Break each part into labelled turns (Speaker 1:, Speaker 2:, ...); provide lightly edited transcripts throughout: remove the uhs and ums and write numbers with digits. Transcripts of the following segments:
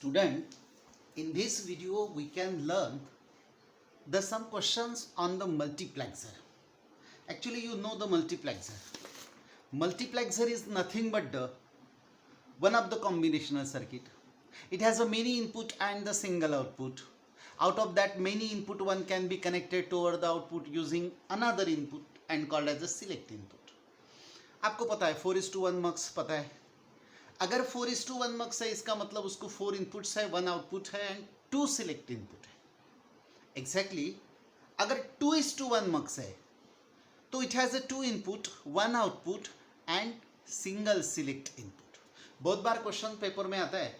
Speaker 1: Student, in this video we can learn the some questions on the multiplexer. Actually, you know the multiplexer. Multiplexer is nothing but the one of the combinational circuit. It has a many input and the single output. Out of that many input, one can be connected toward the output using another input and called as a select input. आपको पता है 4:1 मक्स पता है. अगर 4:1 मक्स है इसका मतलब उसको 4 इनपुट्स है, 1 आउटपुट है एंड 2 सिलेक्ट इनपुट है. एग्जैक्टली अगर 2:1 मक्स है तो it has a 2 input, 1 output and single select input. बहुत बार क्वेश्चन पेपर में आता है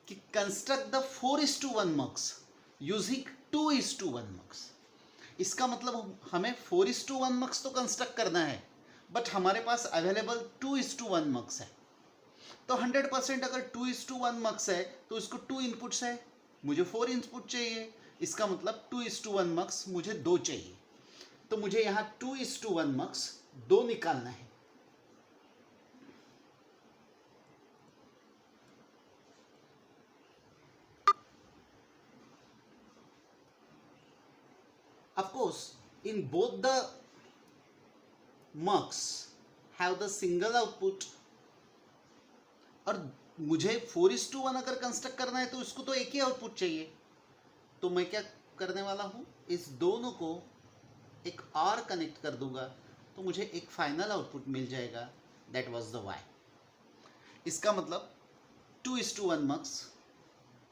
Speaker 1: कि कंस्ट्रक्ट द 4:1 मक्स यूजिंग 2:1 मक्स. इसका मतलब हमें 4:1 मक्स तो कंस्ट्रक्ट करना है, बट हमारे पास अवेलेबल 2:1 मक्स है. तो 100% अगर 2:1 मक्स है तो इसको 2 इनपुट्स है, मुझे 4 इनपुट चाहिए. इसका मतलब 2:1 मक्स मुझे 2 चाहिए. तो मुझे यहाँ 2:1 मक्स 2 निकालना है. Of course, in both the mux have the single output. और मुझे 4:1 अगर कंस्ट्रक्ट करना है तो इसको तो एक ही आउटपुट चाहिए. तो मैं क्या करने वाला हूँ, इस दोनों को एक और कनेक्ट कर दूंगा तो मुझे एक फाइनल आउटपुट मिल जाएगा. That was the Y. इसका मतलब 2:1 mux,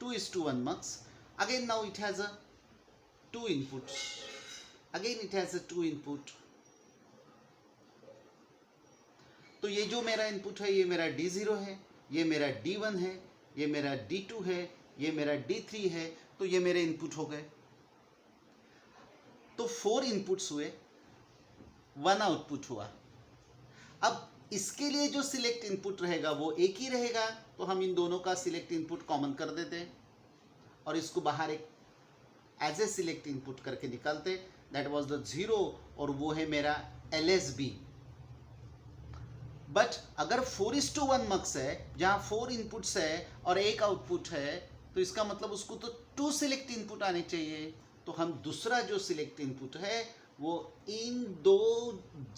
Speaker 1: 2:1 mux. Again now it has a 2 input. Again it has a 2 input. तो ये जो मेरा इनपुट है ये मेरा D0 है, ये मेरा D1 है, ये मेरा D2 है, ये मेरा D3 है. तो ये मेरे इनपुट हो गए. तो 4 इनपुट्स हुए, 1 आउटपुट हुआ. अब इसके लिए जो सिलेक्ट इनपुट रहेगा वो एक ही रहेगा. तो हम इन दोनों का सिलेक्ट इनपुट कॉमन कर देते हैं और इसको बाहर एक एज ए सिलेक्ट इनपुट करके निकालते. दैट वाज द 0 और वो है मेरा LSB. बट अगर 4:1 मक्स है जहाँ 4 इनपुट्स है और एक आउटपुट है तो इसका मतलब उसको तो 2 सिलेक्ट इनपुट आने चाहिए. तो हम दूसरा जो सिलेक्ट इनपुट है वो इन दो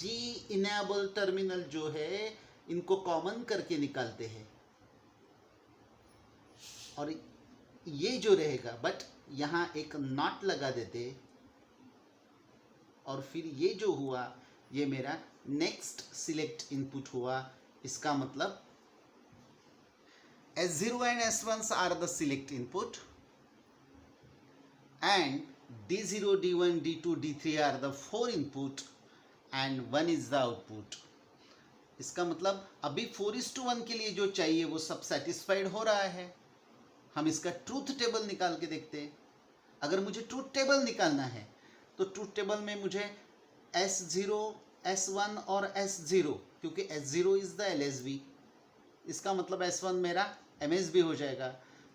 Speaker 1: G इनेबल टर्मिनल जो है इनको कॉमन करके निकालते हैं. और ये जो रहेगा, बट यहाँ एक नॉट लगा देते और फिर ये जो हुआ ये मेरा नेक्स्ट सिलेक्ट इनपुट हुआ. इसका मतलब S0 and S1 are the select input and D0, D1, D2, D3 are the 4 input and 1 is the output. इसका मतलब अभी 4:1 के लिए जो चाहिए वो सब सेटिस्फाइड हो रहा है. हम इसका ट्रूथ टेबल निकाल के देखते हैं. अगर मुझे ट्रूथ टेबल निकालना है तो ट्रूथ टेबल में मुझे S0, S1 और S0, क्योंकि S0 इज द LSB. इसका मतलब S1 मेरा MSB हो जाएगा.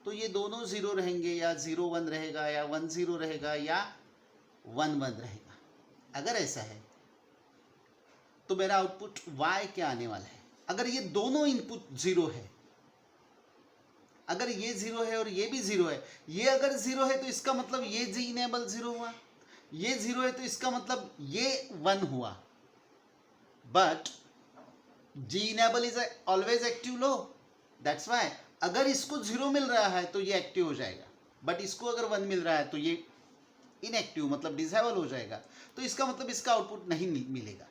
Speaker 1: तो ये दोनों 0 रहेंगे, या 0-1 रहेगा, या 1-0 रहेगा, या 1-1 रहेगा. अगर ऐसा है तो मेरा आउटपुट Y क्या आने वाला है. अगर ये दोनों इनपुट 0 है, अगर ये 0 है और ये भी 0 है, ये अगर 0 है तो इसका मतलब ये G इनेबल 0 हुआ, ये 0 है तो इसका मतलब ये 1 हुआ. But G enable is always active low. That's why अगर इसको 0 मिल रहा है तो ये एक्टिव हो जाएगा, बट इसको अगर 1 मिल रहा है तो ये इनएक्टिव मतलब डिसेबल हो जाएगा. तो इसका मतलब इसका आउटपुट नहीं मिलेगा.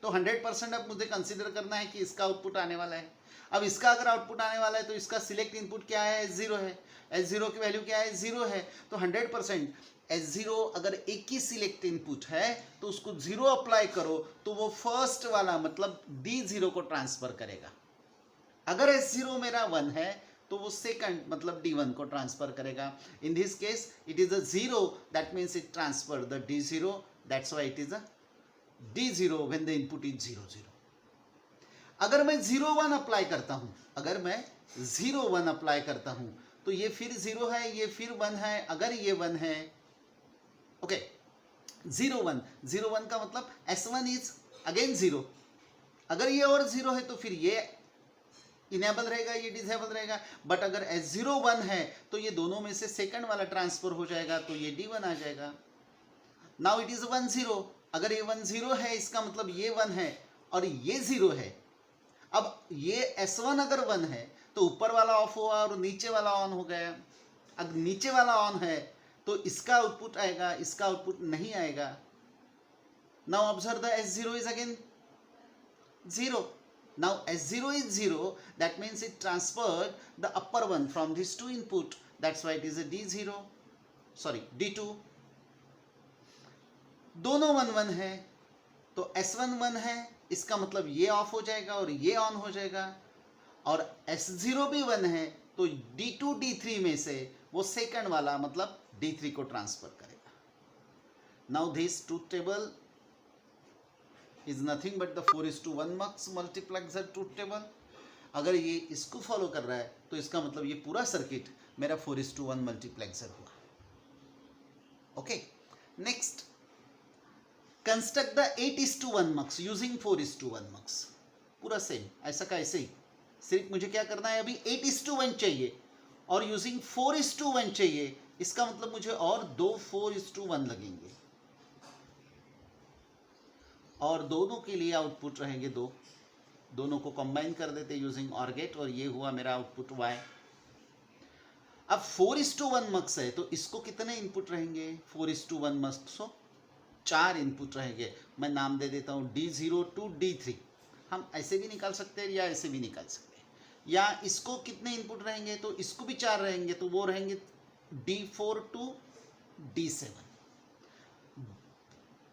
Speaker 1: तो 100% अब मुझे कंसीडर करना है कि इसका आउटपुट आने वाला है. अब इसका अगर आउटपुट आने वाला है तो इसका सिलेक्ट इनपुट क्या है, S0 है. S0 की वैल्यू क्या है, 0 है. तो 100% S0 अगर एक ही सिलेक्ट इनपुट है तो उसको 0 अप्लाई करो तो वो फर्स्ट वाला मतलब D0 को ट्रांसफर करेगा. अगर S0 मेरा 1 है तो वो सेकंड मतलब D1 को ट्रांसफर करेगा. In this case it is a 0, that means it transfer the D0. That's why it is a D0 when the input is 0, 0. अगर मैं 0-1 अप्लाई करता हूं, अगर मैं 0-1 अप्लाई करता हूं तो ये फिर 0 है, ये फिर 1 है. अगर ये 1 है, ओके, 0-1, 0-1 का मतलब S1 इज अगेन 0. अगर ये और 0 है तो फिर ये इनेबल रहेगा, ये डिसेबल रहेगा। बट अगर S0 1 है तो ये दोनों में से सेकंड वाला ट्रांसफर हो जाएगा, तो ये D1 आ जाएगा। Now it is 1 0। अगर ये 1 0 है इसका मतलब ये 1 है और ये 0 है। अब ये S1 अगर 1 है तो ऊपर वाला ऑफ हुआ और नीचे वाला ऑन हो गया। अगर नीचे वाला ऑन है तो इसका आउटपुट आएगा, इसका आउटपुट नहीं आएगा। Now observe the S0 is again 0. Now S0 is 0, that means it transferred the upper one from these two input. That's why it is a D0, sorry D2. दोनों 1 1 है तो S1 1 है, इसका मतलब ये ऑफ हो जाएगा और ये ऑन हो जाएगा। और S0 भी 1 है तो D2 D3 में से वो सेकंड वाला मतलब D3 को ट्रांसफर करेगा। Now this truth table is nothing but the 4:1 mux multiplexer truth table. अगर ये इसको फॉलो कर रहा है तो इसका मतलब ये पूरा सर्किट मेरा 4:1 मल्टीप्लेक्सर हुआ। Okay, next construct the 8:1 mux using 4:1 mux। पूरा सेम ऐसा का ऐसे ही, सिर्फ मुझे क्या करना है, अभी 8:1 चाहिए और यूजिंग 4:1 चाहिए। इसका मतलब मुझे और दो 4:1 लगेंगे और दोनों के लिए आउटपुट रहेंगे दो। दोनों को कंबाइन कर देते यूजिंग ऑर गेट और ये हुआ मेरा आउटपुट y। अब 4:1 मक्स है तो इसको कितने इनपुट रहेंगे, 4:1 मक्स तो 4 इनपुट रहेंगे। मैं नाम दे देता हूँ D0 to D3। हम ऐसे भी निकाल सकते हैं या ऐसे भी निकाल सकते हैं। या इसको कितने इनपुट रहेंगे, तो इसको भी 4 रहेंगे, तो वो रहेंगे D4 to D7।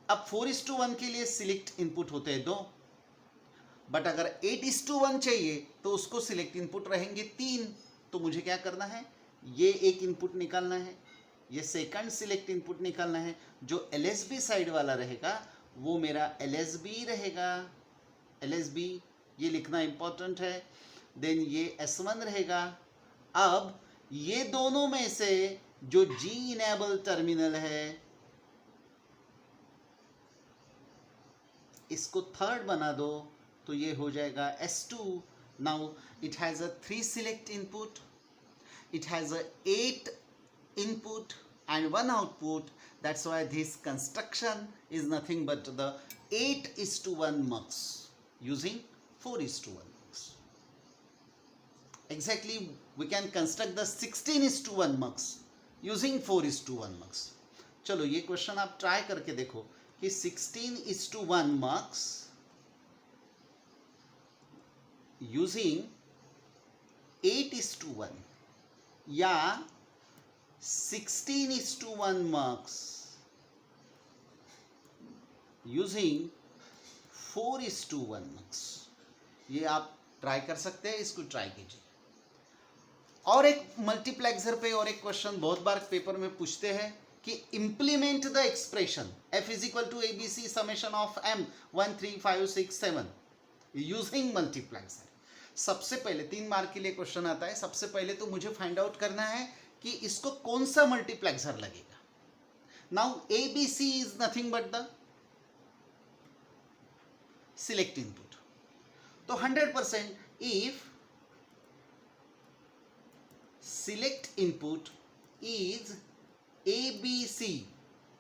Speaker 1: अब 4:1 के लिए सिलेक्ट इनपुट होते हैं 2, बट अगर 8:1 चाहिए तो उसको सिलेक्ट इनपुट रहेंगे 3। तो मुझे क्या करना है, ये एक इनपुट निकालना है, ये सेकंड सिलेक्ट इनपुट निकालना है। जो LSB साइड वाला रहेगा वो मेरा LSB रहेगा, LSB ये लिखना इंपॉर्टेंट है। देन ये S1 रहेगा। अब ये दोनों में से जो G इनेबल टर्मिनल है इसको थर्ड बना दो तो ये हो जाएगा S2। Now it has a 3 select input, it has a 8 input and 1 output. That's why this construction is nothing but the 8:1 mux using 4:1 mux. Exactly, we can construct the 16:1 mux using 4:1 mux. चलो ये question आप try करके देखो कि 16:1 mux using 8:1 या 16:1 mux using 4:1 mux। ये आप try कर सकते हैं, इसको ट्राई कीजिए। और एक मल्टीप्लेक्सर पे और एक क्वेश्चन बहुत बार पेपर में पूछते हैं कि implement the expression f is equal to ABC summation of m 1 3 5 6 7 using multiplexer. सबसे पहले 3 मार्क के लिए क्वेश्चन आता है। सबसे पहले तो मुझे फाइंड आउट करना है कि इसको कौन सा मल्टीप्लेक्सर लगेगा। Now ABC is nothing but the select input. तो 100% if select input is ABC,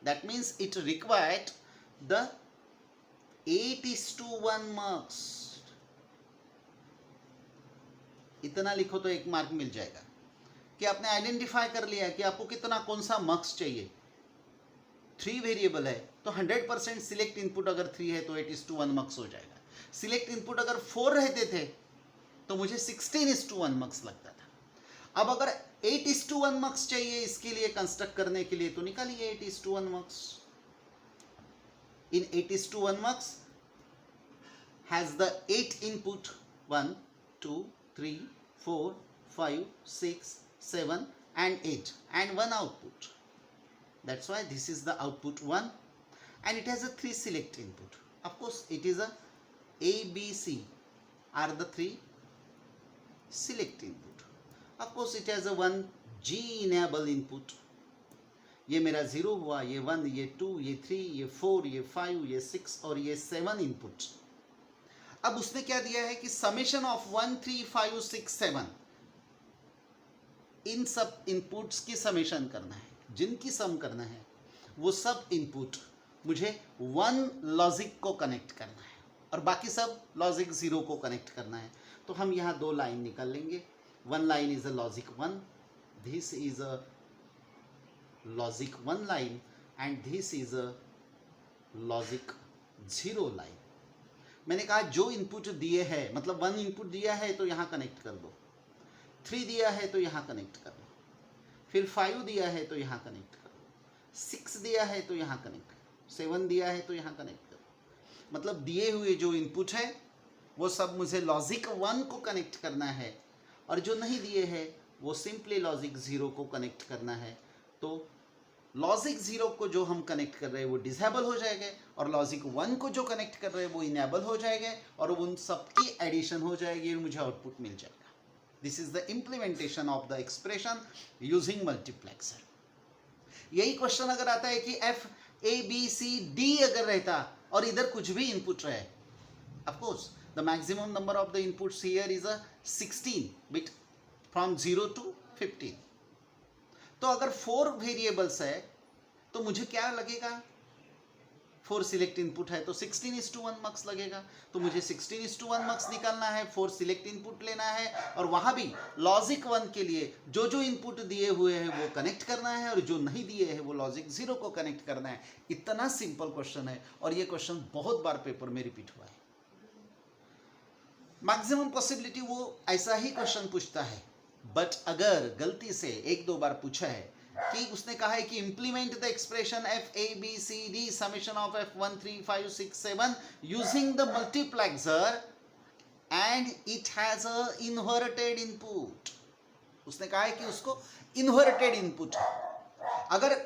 Speaker 1: that means it required the 8:1 marks। इतना लिखो तो 1 मार्क मिल जाएगा कि आपने आइडेंटिफाई कर लिया कि आपको कितना कौन सा मार्क्स चाहिए। 3 वेरिएबल है तो 100% सिलेक्ट इनपुट अगर 3 है तो 8:1 मार्क्स हो जाएगा। सिलेक्ट इनपुट अगर 4 रहते थे तो मुझे 16:1 मार्क्स लगता था। अब अगर 8:1 मक्स चाहिए इसके लिए कंस्ट्रक्ट करने के लिए तो निकालिए 8:1 मक्स। इन 8:1 मक्स has the 8 input 1 2 3 4 5 6 7 and 8 and 1 output. That's why this is the output 1 and it has a 3 select input. Of course it is a ABC are the 3 select input. Of course it has a 1 G enable input. ये मेरा 0 हुआ, ये 1, ये 2, ये 3, ये 4, ये 5, ये 6 और ये 7 इनपुट। अब उसने क्या दिया है कि समेशन ऑफ 1 3 5 6 7, इन सब इनपुट्स की समेशन करना है, जिनकी सम करना है वो सब इनपुट मुझे वन लॉजिक को कनेक्ट करना है और बाकी सब लॉजिक 0 को कनेक्ट करना है। तो हम यहाँ दो लाइन निकाल लेंगे। One line is a logic 1, this is a logic 1 line and this is a logic 0 line. मैंने कहा जो इनपुट दिए है, मतलब 1 इनपुट दिया है तो यहाँ कनेक्ट कर दो, 3 दिया है तो यहाँ कनेक्ट कर दो, फिर 5 दिया है तो यहाँ कनेक्ट करो, 6 दिया है तो यहाँ कनेक्ट करो, 7 दिया है तो यहाँ कनेक्ट करो। मतलब दिए हुए जो इनपुट है वो सब मुझे लॉजिक 1 को कनेक्ट करना है और जो नहीं दिए हैं वो सिंपली लॉजिक 0 को कनेक्ट करना है। तो लॉजिक 0 को जो हम कनेक्ट कर रहे हैं वो डिसेबल हो जाएगा और लॉजिक 1 को जो कनेक्ट कर रहे हैं वो इनेबल हो जाएगा और उन सबकी एडिशन हो जाएगी और मुझे आउटपुट मिल जाएगा। This is the implementation of the expression using multiplexer. यही क्वेश्चन अगर आता है कि F A B C D अगर रहता और इधर कुछ भी इनपुट रहे, of course the maximum number of the inputs here is a 16 bit from 0 to 15। तो अगर 4 वेरिएबल्स है तो मुझे क्या लगेगा, 4 सिलेक्ट इनपुट है तो 16:1 मार्क्स लगेगा। तो मुझे 16:1 मार्क्स निकालना है, 4 सिलेक्ट इनपुट लेना है और वहां भी लॉजिक 1 के लिए जो जो इनपुट दिए हुए हैं वो कनेक्ट करना है और जो नहीं दिए हैं वो लॉजिक 0 को कनेक्ट करना है। इतना सिंपल क्वेश्चन है और ये क्वेश्चन बहुत बार पेपर में रिपीट हुआ है। मैक्सिमम पॉसिबिलिटी वो ऐसा ही क्वेश्चन पूछता है, बट अगर गलती से 1-2 बार पूछा है कि उसने कहा है कि implement the expression F A B C D summation of F 1 3 5 6 7 using the multiplexer and it has a inverted input. उसने कहा है कि उसको इनवर्टेड इनपुट, अगर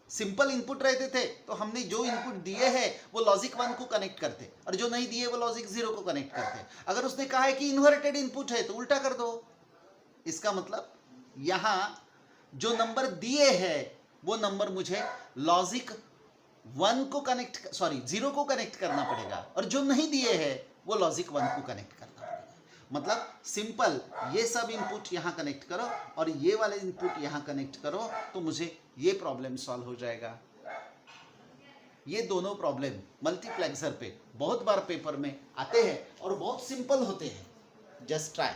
Speaker 1: सिंपल इनपुट रहते थे तो हमने जो इनपुट दिए हैं वो लॉजिक 1 को कनेक्ट करते और जो नहीं दिए वो लॉजिक 0 को कनेक्ट करते। अगर उसने कहा है कि इनवर्टेड इनपुट है तो उल्टा कर दो। इसका मतलब यहां जो नंबर दिए हैं वो नंबर मुझे लॉजिक 1 को कनेक्ट 0 को कनेक्ट करना पड़ेगा और जो नहीं दिए हैं वो लॉजिक 1 को कनेक्ट करना पड़ेगा। मतलब सिंपल, ये सब इनपुट यहां कनेक्ट करो और ये वाले इनपुट यहां कनेक्ट करो तो मुझे ये प्रॉब्लम सॉल्व हो जाएगा। ये दोनों प्रॉब्लम मल्टीप्लेक्सर पे बहुत बार पेपर में आते हैं और बहुत सिंपल होते हैं। Just try.